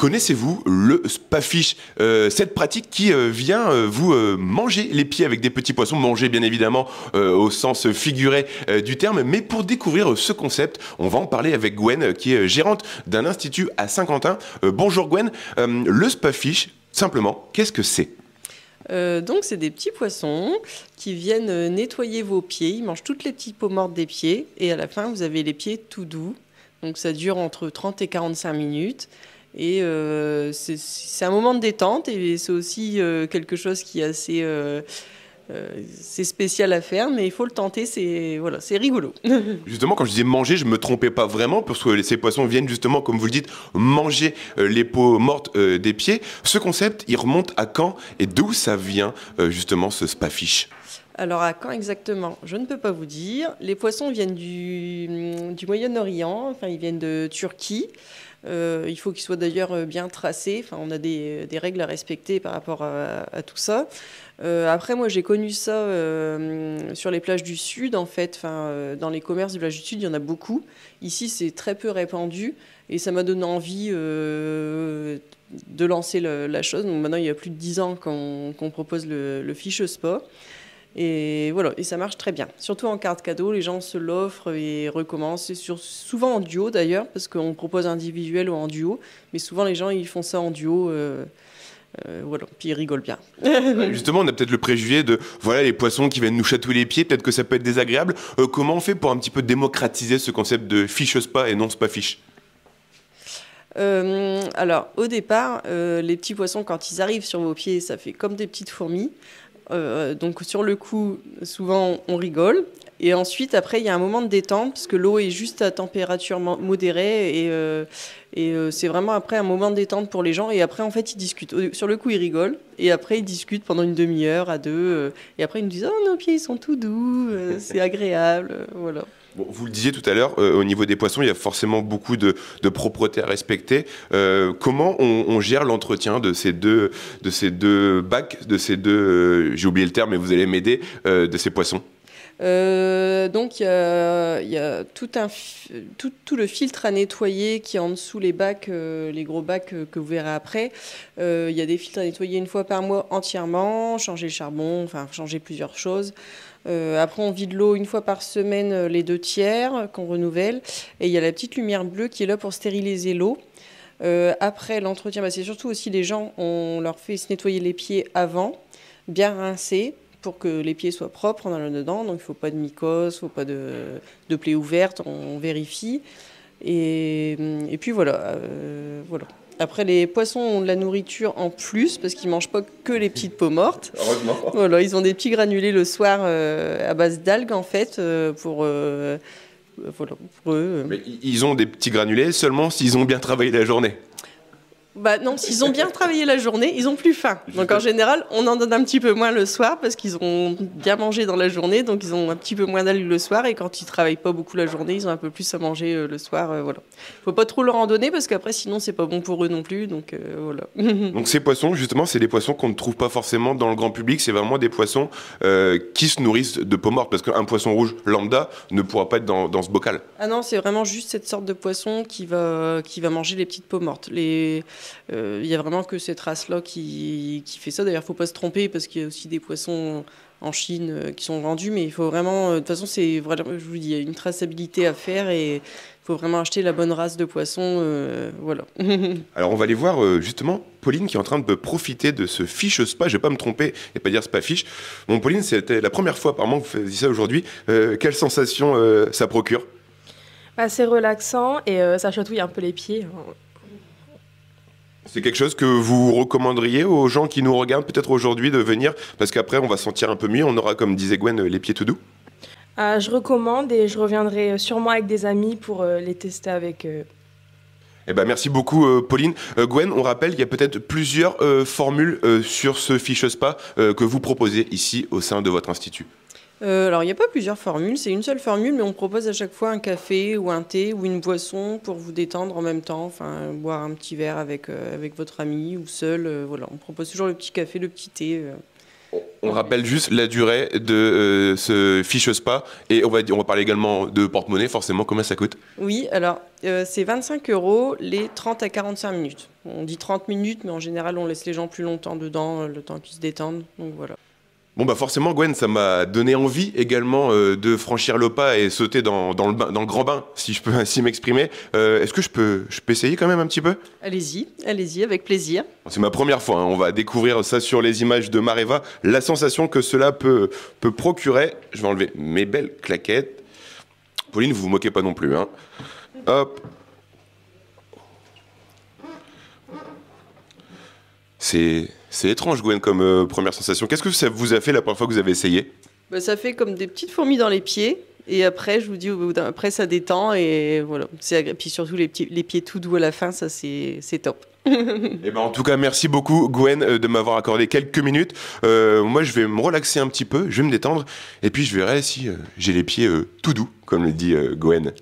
Connaissez-vous le spa-fish, cette pratique qui vient vous manger les pieds avec des petits poissons, manger bien évidemment au sens figuré du terme, mais pour découvrir ce concept, on va en parler avec Gwen qui est gérante d'un institut à Saint-Quentin. Bonjour Gwen, le spa-fish, simplement, qu'est-ce que c'est ? Donc c'est des petits poissons qui viennent nettoyer vos pieds, ils mangent toutes les petites peaux mortes des pieds et à la fin vous avez les pieds tout doux, donc ça dure entre 30 et 45 minutes et c'est un moment de détente et c'est aussi quelque chose qui est assez c'est spécial à faire mais il faut le tenter, c'est voilà, c'est rigolo. Justement, quand je disais manger, je me trompais pas vraiment, parce que ces poissons viennent justement, comme vous le dites, manger les peaux mortes des pieds. Ce concept, il remonte à quand et d'où ça vient justement ce spa-fish ? Alors à quand exactement? Je ne peux pas vous dire. Les poissons viennent du Moyen-Orient, enfin ils viennent de Turquie. Il faut qu'ils soient d'ailleurs bien tracés. Enfin, on a des règles à respecter par rapport à tout ça. Après, moi, j'ai connu ça sur les plages du Sud, en fait. Enfin, dans les commerces des plages du Sud, il y en a beaucoup. Ici, c'est très peu répandu. Et ça m'a donné envie de lancer la chose. Donc maintenant, il y a plus de 10 ans qu'on propose le Fish Spa. Et voilà, et ça marche très bien. Surtout en carte cadeau, les gens se l'offrent et recommencent. Souvent en duo d'ailleurs, parce qu'on propose individuel ou en duo. Mais souvent les gens ils font ça en duo, voilà, puis ils rigolent bien. Justement, on a peut-être le préjugé de voilà les poissons qui viennent nous chatouiller les pieds. Peut-être que ça peut être désagréable. Comment on fait pour un petit peu démocratiser ce concept de fish spa et non spa fish ? Alors au départ, les petits poissons quand ils arrivent sur vos pieds, ça fait comme des petites fourmis. Donc sur le coup, souvent on rigole. Et ensuite, après, il y a un moment de détente parce que l'eau est juste à température modérée et c'est vraiment après un moment de détente pour les gens. Et après, en fait, ils discutent. Sur le coup, ils rigolent et après, ils discutent pendant une demi-heure à deux. Et après, ils nous disent « Oh, nos pieds, ils sont tout doux, c'est agréable. » Voilà. Bon, vous le disiez tout à l'heure, au niveau des poissons, il y a forcément beaucoup de propreté à respecter. Comment on gère l'entretien de ces deux bacs, j'ai oublié le terme, mais vous allez m'aider, de ces poissons ? Donc il y a tout le filtre à nettoyer qui est en dessous les bacs, les gros bacs que vous verrez après. Il y a des filtres à nettoyer une fois par mois entièrement, changer le charbon, enfin changer plusieurs choses. Après, on vide l'eau une fois par semaine, les 2/3 qu'on renouvelle. Et il y a la petite lumière bleue qui est là pour stériliser l'eau. Après l'entretien, c'est surtout aussi les gens, on leur fait se nettoyer les pieds avant, bien rincés, pour que les pieds soient propres en allant dedans. Donc, il ne faut pas de mycose, il ne faut pas de plaies ouvertes, on vérifie. Et puis voilà, voilà. Après, les poissons ont de la nourriture en plus parce qu'ils ne mangent pas que les petites peaux mortes. Heureusement. Voilà, ils ont des petits granulés le soir à base d'algues en fait pour, voilà, pour eux. Mais ils ont des petits granulés seulement s'ils ont bien travaillé la journée. Bah non, s'ils ont bien travaillé la journée, ils ont plus faim. Donc en général, on en donne un petit peu moins le soir parce qu'ils ont bien mangé dans la journée, donc ils ont un petit peu moins d'algues le soir. Et quand ils travaillent pas beaucoup la journée, ils ont un peu plus à manger le soir. Voilà. Faut pas trop leur en donner parce qu'après, sinon, c'est pas bon pour eux non plus. Donc voilà. Donc ces poissons, justement, c'est des poissons qu'on ne trouve pas forcément dans le grand public. C'est vraiment des poissons qui se nourrissent de peaux mortes, parce qu'un poisson rouge lambda ne pourra pas être dans ce bocal. Ah non, c'est vraiment juste cette sorte de poisson qui va manger les petites peaux mortes. Il y a vraiment que cette race-là qui fait ça. D'ailleurs, il ne faut pas se tromper parce qu'il y a aussi des poissons en Chine qui sont vendus. Mais il faut vraiment... De toute façon, c'est vraiment, je vous dis, il y a une traçabilité à faire et il faut vraiment acheter la bonne race de poisson. Voilà. Alors, on va aller voir justement Pauline qui est en train de profiter de ce fish spa. Je ne vais pas me tromper et pas dire spa fish. Bon, Pauline, c'était la première fois apparemment que vous faisiez ça aujourd'hui. Quelle sensation ça procure ? C'est relaxant et ça chatouille un peu les pieds. C'est quelque chose que vous recommanderiez aux gens qui nous regardent peut-être aujourd'hui de venir, parce qu'après on va se sentir un peu mieux, on aura, comme disait Gwen, les pieds tout doux. Je recommande et je reviendrai sûrement avec des amis pour les tester avec eux. Eh ben, merci beaucoup Pauline. Gwen, on rappelle qu'il y a peut-être plusieurs formules sur ce fish spa que vous proposez ici au sein de votre institut. Alors, il n'y a pas plusieurs formules, c'est une seule formule, mais on propose à chaque fois un café ou un thé ou une boisson pour vous détendre en même temps, enfin, boire un petit verre avec votre ami ou seul. Voilà, on propose toujours le petit café, le petit thé. On rappelle juste la durée de ce fiche spa et on va parler également de porte-monnaie, forcément, combien ça coûte? Oui, alors c'est 25 € les 30 à 45 minutes. On dit 30 minutes, mais en général, on laisse les gens plus longtemps dedans, le temps qu'ils se détendent. Donc voilà. Bon bah forcément Gwen, ça m'a donné envie également de franchir le pas et sauter dans le grand bain, si je peux ainsi m'exprimer. Est-ce que je peux essayer quand même un petit peu? Allez-y, allez-y, avec plaisir. C'est ma première fois, hein. On va découvrir ça sur les images de Mareva, la sensation que cela peut procurer. Je vais enlever mes belles claquettes. Pauline, vous vous moquez pas non plus, hein. Hop. C'est étrange, Gwen, comme première sensation. Qu'est-ce que ça vous a fait la première fois que vous avez essayé? Bah, ça fait comme des petites fourmis dans les pieds. Et après, je vous dis, après, ça détend. Et voilà. Puis surtout, les pieds tout doux à la fin, ça, c'est top. Eh ben, en tout cas, merci beaucoup, Gwen, de m'avoir accordé quelques minutes. Moi, je vais me relaxer un petit peu, je vais me détendre. Et puis, je verrai si j'ai les pieds tout doux, comme le dit Gwen.